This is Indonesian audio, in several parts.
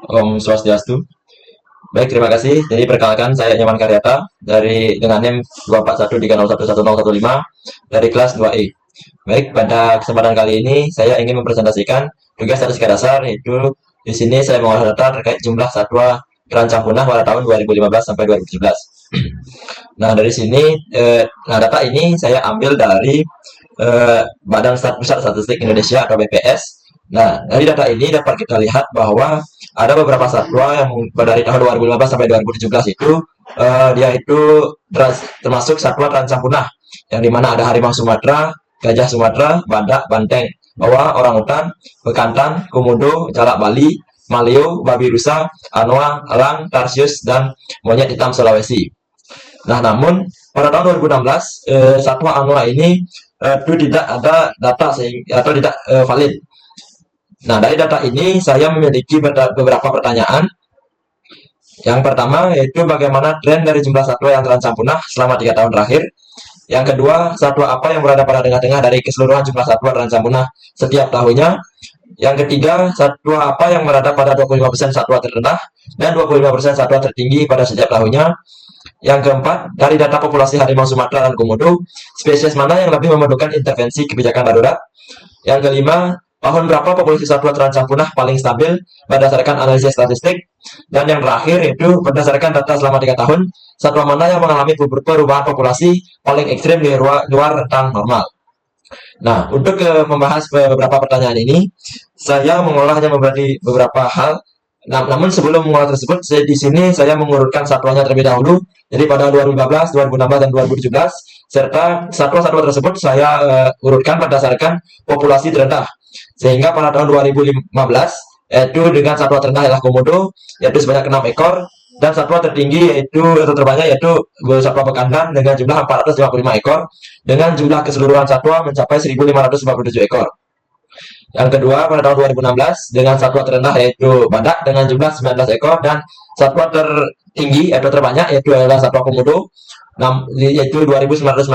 Om Swastiastu. Baik, terima kasih. Jadi perkenalkan saya Nyaman Karyata dari dengan NIM 24130111015 dari kelas 2E. Baik, pada kesempatan kali ini saya ingin mempresentasikan tugas statistika dasar, yaitu di sini saya mengolah data terkait jumlah satwa terancam punah pada tahun 2015 sampai 2017. Nah, dari sini data ini saya ambil dari Badan Pusat Statistik Indonesia atau BPS. Nah, dari data ini dapat kita lihat bahwa ada beberapa satwa yang dari tahun 2015 sampai 2017 itu dia itu termasuk satwa terancam punah, yang dimana ada harimau Sumatera, gajah Sumatera, badak, banteng, bawah, orangutan, bekantan, komodo, jalak Bali, maleo, babi rusa, anoa, elang, tarsius, dan monyet hitam Sulawesi. Nah, namun pada tahun 2016 satwa anoa ini itu tidak ada data sehingga atau tidak valid. Nah, dari data ini saya memiliki beberapa pertanyaan. Yang pertama yaitu bagaimana tren dari jumlah satwa yang terancam punah selama 3 tahun terakhir. Yang kedua, satwa apa yang berada pada tengah-tengah dari keseluruhan jumlah satwa terancam punah setiap tahunnya. Yang ketiga, satwa apa yang berada pada 25% satwa terendah dan 25% satwa tertinggi pada setiap tahunnya. Yang keempat, dari data populasi harimau Sumatera dan Komodo, spesies mana yang lebih memerlukan intervensi kebijakan darurat. Yang kelima, tahun berapa populasi satwa terancam punah paling stabil berdasarkan analisis statistik. Dan yang terakhir yaitu berdasarkan data selama 3 tahun, satwa mana yang mengalami perubahan populasi paling ekstrim di luar rentang normal. Nah, untuk membahas beberapa pertanyaan ini, saya mengolahnya menjadi beberapa hal. Nah, namun sebelum mengolah tersebut, di sini saya mengurutkan satwanya terlebih dahulu. Jadi pada 2015, 2016, dan 2017, serta satwa-satwa tersebut saya urutkan berdasarkan populasi terendah. Sehingga pada tahun 2015, yaitu dengan satwa terendah ialah komodo, yaitu sebanyak 6 ekor, dan satwa tertinggi yaitu atau terbanyak yaitu satwa bekantan dengan jumlah 455 ekor, dengan jumlah keseluruhan satwa mencapai 1.557 ekor. Yang kedua, pada tahun 2016 dengan satwa terendah yaitu badak dengan jumlah 19 ekor, dan satwa tertinggi atau terbanyak yaitu adalah satwa komodo yaitu 2.919.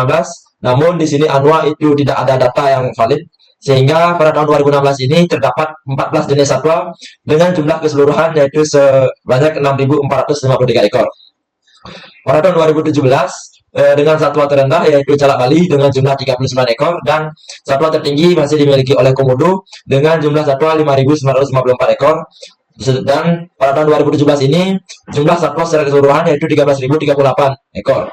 Namun di sini anoa itu tidak ada data yang valid, sehingga pada tahun 2016 ini terdapat 14 jenis satwa dengan jumlah keseluruhan yaitu sebanyak 6.453 ekor. Pada tahun 2017 dengan satwa terendah yaitu jalak Bali dengan jumlah 39 ekor, dan satwa tertinggi masih dimiliki oleh komodo dengan jumlah satwa 5.954 ekor. Dan pada tahun 2017 ini jumlah satwa secara keseluruhan yaitu 13.038 ekor.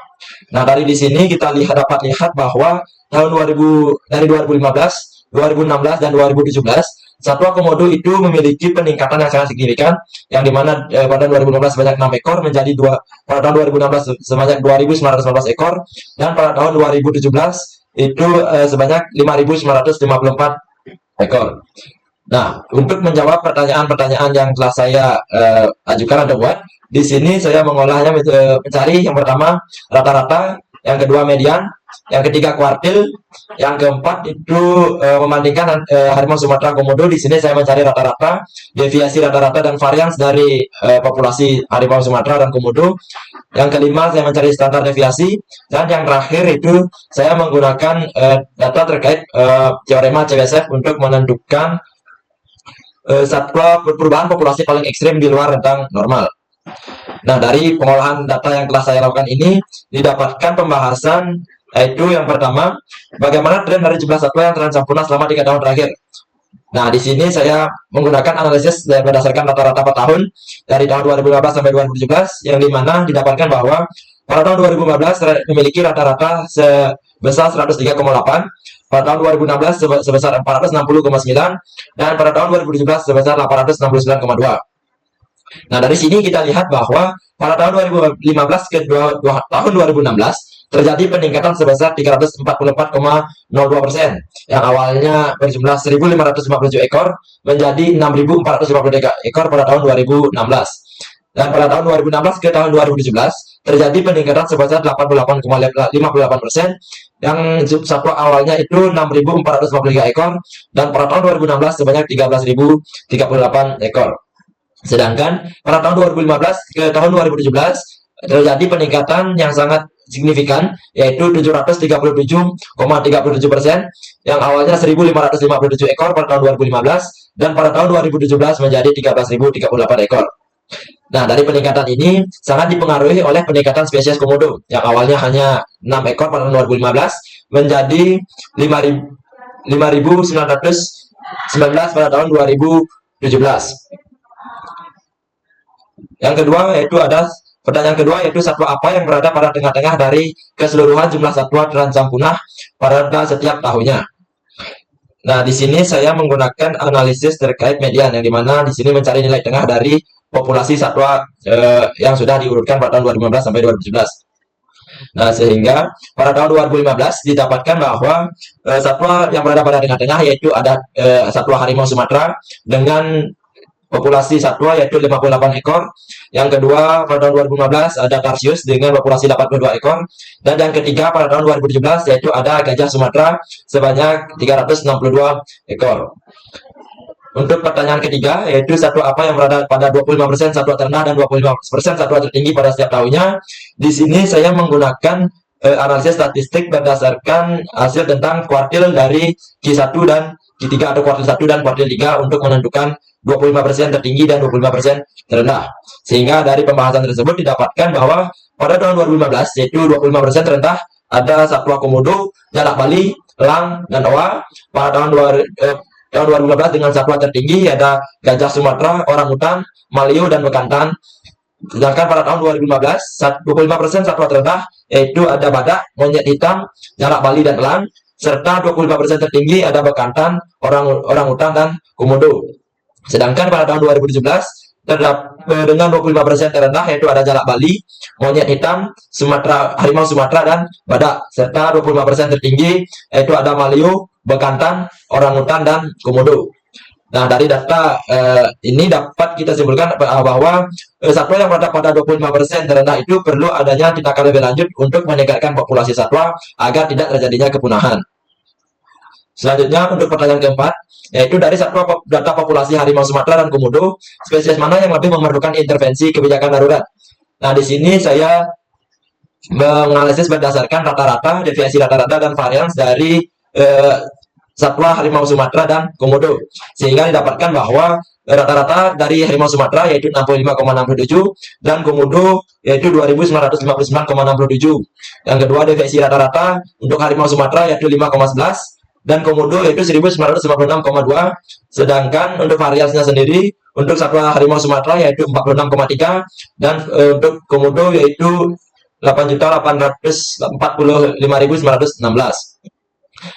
Nah, dari di sini kita dapat lihat bahwa tahun 2000 dari 2015, 2016, dan 2017 satwa komodo itu memiliki peningkatan yang sangat signifikan, yang dimana pada 2015 sebanyak 6 ekor menjadi pada tahun 2016 sebanyak 2.915 ekor, dan pada tahun 2017 itu sebanyak 5.954 ekor. Nah, untuk menjawab pertanyaan-pertanyaan yang telah saya ajukan atau buat, di sini saya mengolahnya mencari yang pertama rata-rata, yang kedua median, yang ketiga kuartil, yang keempat itu membandingkan harimau Sumatera Komodo. Di sini saya mencari rata-rata, deviasi rata-rata, dan varians dari populasi harimau Sumatera dan Komodo. Yang kelima saya mencari standar deviasi, dan yang terakhir itu saya menggunakan data terkait teorema CWSF untuk menentukan satwa perubahan populasi paling ekstrim di luar rentang normal. Nah, dari pengolahan data yang telah saya lakukan ini didapatkan pembahasan, yaitu yang pertama, bagaimana tren dari jumlah satwa yang terancam punah selama 3 tahun terakhir. Nah, di sini saya menggunakan analisis berdasarkan rata-rata per tahun dari tahun 2015 sampai 2017, yang dimana didapatkan bahwa pada tahun 2015 memiliki rata-rata sebesar 103,8, pada tahun 2016 sebesar 460,9, dan pada tahun 2017 sebesar 869,2. Nah, dari sini kita lihat bahwa pada tahun 2015 ke tahun 2016 terjadi peningkatan sebesar 344,02%, yang awalnya berjumlah 1.557 ekor menjadi 6.453 ekor pada tahun 2016. Dan pada tahun 2016 ke tahun 2017 terjadi peningkatan sebesar 88,58%, yang satwa awalnya itu 6.453 ekor, dan pada tahun 2016 sebanyak 13.038 ekor. Sedangkan pada tahun 2015 ke tahun 2017 terjadi peningkatan yang sangat signifikan, yaitu 737,37%, yang awalnya 1.557 ekor pada tahun 2015 dan pada tahun 2017 menjadi 13.038 ekor. Nah, dari peningkatan ini sangat dipengaruhi oleh peningkatan spesies komodo yang awalnya hanya 6 ekor pada tahun 2015 menjadi 5.919 pada tahun 2017. Yang kedua yaitu pertanyaan kedua yaitu satwa apa yang berada pada tengah-tengah dari keseluruhan jumlah satwa terancam punah pada setiap tahunnya. Nah, di sini saya menggunakan analisis terkait median, yang dimana di sini mencari nilai tengah dari populasi satwa yang sudah diurutkan pada tahun 2015 sampai 2017. Nah, sehingga pada tahun 2015 didapatkan bahwa satwa yang berada pada tengah-tengah yaitu ada satwa harimau Sumatera dengan populasi satwa yaitu 58 ekor. Yang kedua pada tahun 2015 ada Tarsius dengan populasi 82 ekor. Dan yang ketiga pada tahun 2017 yaitu ada gajah Sumatera sebanyak 362 ekor. Untuk pertanyaan ketiga yaitu satwa apa yang berada pada 25% satwa terendah dan 25% satwa tertinggi pada setiap tahunnya. Di sini saya menggunakan analisis statistik berdasarkan hasil tentang kuartil dari Q1 dan Q3 atau kuartil 1 dan kuartil 3 untuk menentukan 25% tertinggi dan 25% terendah. Sehingga dari pembahasan tersebut didapatkan bahwa pada tahun 2015 yaitu 25% terendah ada satwa komodo, jalak Bali, elang, dan owa. Pada tahun 2015 dengan satwa tertinggi ada gajah Sumatera, orangutan, maleo, dan bekantan. Sedangkan pada tahun 2015 25% satwa terendah yaitu ada badak, monyet hitam, jalak Bali, dan elang, serta 25% tertinggi ada bekantan, orangutan, dan komodo. Sedangkan pada tahun 2017 dengan 25% terendah yaitu ada jalak Bali, monyet hitam, harimau Sumatera, dan badak, serta 25% tertinggi yaitu ada maleo, bekantan, orangutan, dan komodo. Nah, dari data ini dapat kita simpulkan bahwa satwa yang berada pada 25% terendah itu perlu adanya tindakan lebih lanjut untuk meningkatkan populasi satwa agar tidak terjadinya kepunahan. Selanjutnya untuk pertanyaan keempat, yaitu dari data populasi harimau Sumatera dan komodo, spesies mana yang lebih memerlukan intervensi kebijakan darurat. Nah, di sini saya menganalisis berdasarkan rata-rata, deviasi rata-rata, dan varians dari satwa harimau Sumatera dan komodo, sehingga didapatkan bahwa rata-rata dari harimau Sumatera yaitu 65,67 dan komodo yaitu 2.959,67. Yang kedua deviasi rata-rata untuk harimau Sumatera yaitu 5,11 dan komodo yaitu 1.956,2. Sedangkan untuk variasinya sendiri untuk satwa harimau Sumatera yaitu 46,3 dan untuk komodo yaitu 8.845.916.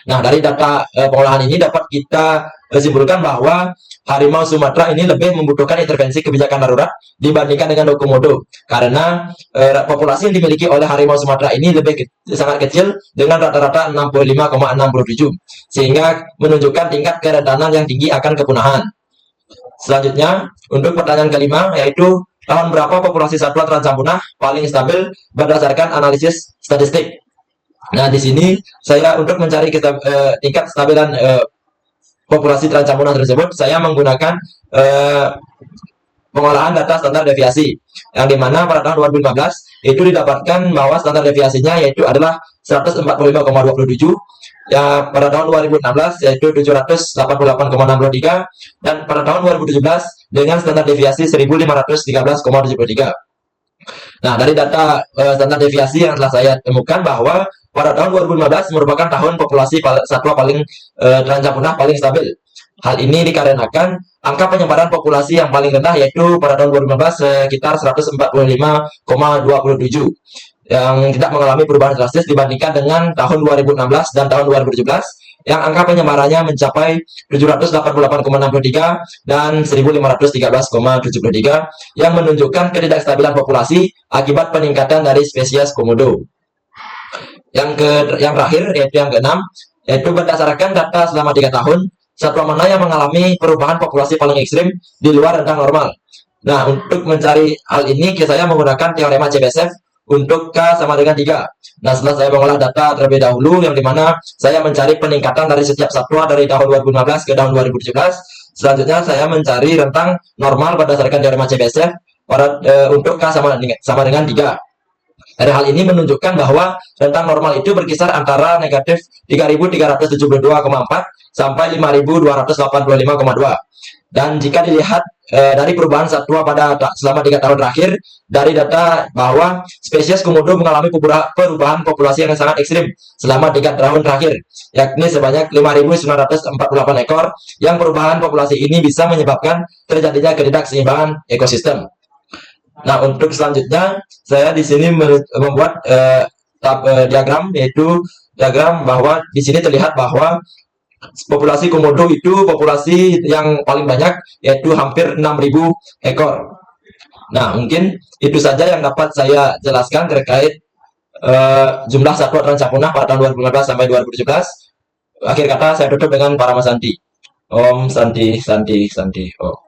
Nah, dari data pengolahan ini dapat kita simpulkan bahwa harimau Sumatera ini lebih membutuhkan intervensi kebijakan darurat dibandingkan dengan komodo, karena populasi yang dimiliki oleh harimau Sumatera ini sangat kecil dengan rata-rata 65,67, sehingga menunjukkan tingkat kerentanan yang tinggi akan kepunahan. Selanjutnya, untuk pertanyaan kelima, yaitu tahun berapa populasi satwa terancam punah paling stabil berdasarkan analisis statistik. Nah, di sini saya untuk mencari tingkat stabilan populasi terancam punah tersebut, saya menggunakan pengolahan data standar deviasi, yang dimana pada tahun 2015 itu didapatkan bahwa standar deviasinya yaitu adalah 145,27, ya pada tahun 2016 yaitu 788,63, dan pada tahun 2017 dengan standar deviasi 1513,73. Nah, dari data standar deviasi yang telah saya temukan bahwa pada tahun 2015 merupakan tahun populasi satwa paling terancam punah paling stabil. Hal ini dikarenakan angka penyebaran populasi yang paling rendah yaitu pada tahun 2015 sekitar 145,27 yang tidak mengalami perubahan drastis dibandingkan dengan tahun 2016 dan tahun 2017 yang angka penyebarannya mencapai 788,63 dan 1513,73 yang menunjukkan ketidakstabilan populasi akibat peningkatan dari spesies komodo. Yang terakhir yaitu yang keenam, yaitu berdasarkan data selama 3 tahun satwa mana yang mengalami perubahan populasi paling ekstrim di luar rentang normal. Nah, untuk mencari hal ini saya menggunakan teorema Chebyshev untuk K sama dengan 3. Nah, setelah saya mengolah data terlebih dahulu yang dimana saya mencari peningkatan dari setiap satwa dari tahun 2015 ke tahun 2017. Selanjutnya saya mencari rentang normal berdasarkan teorema Chebyshev untuk K sama dengan 3. Dari hal ini menunjukkan bahwa rentang normal itu berkisar antara negatif 3.372,4 sampai 5.285,2. Dan jika dilihat dari perubahan satwa pada selama 3 tahun terakhir, dari data bahwa spesies komodo mengalami perubahan populasi yang sangat ekstrim selama 3 tahun terakhir, yakni sebanyak 5.948 ekor, yang perubahan populasi ini bisa menyebabkan terjadinya ketidakseimbangan ekosistem. Nah, untuk selanjutnya saya di sini membuat diagram, yaitu diagram bahwa di sini terlihat bahwa populasi komodo itu populasi yang paling banyak, yaitu hampir 6.000 ekor. Nah, mungkin itu saja yang dapat saya jelaskan terkait jumlah satwa terancam punah pada tahun 2015 sampai 2017. Akhir kata saya tutup dengan para Santi. Om Santi Santi Santi. Oh.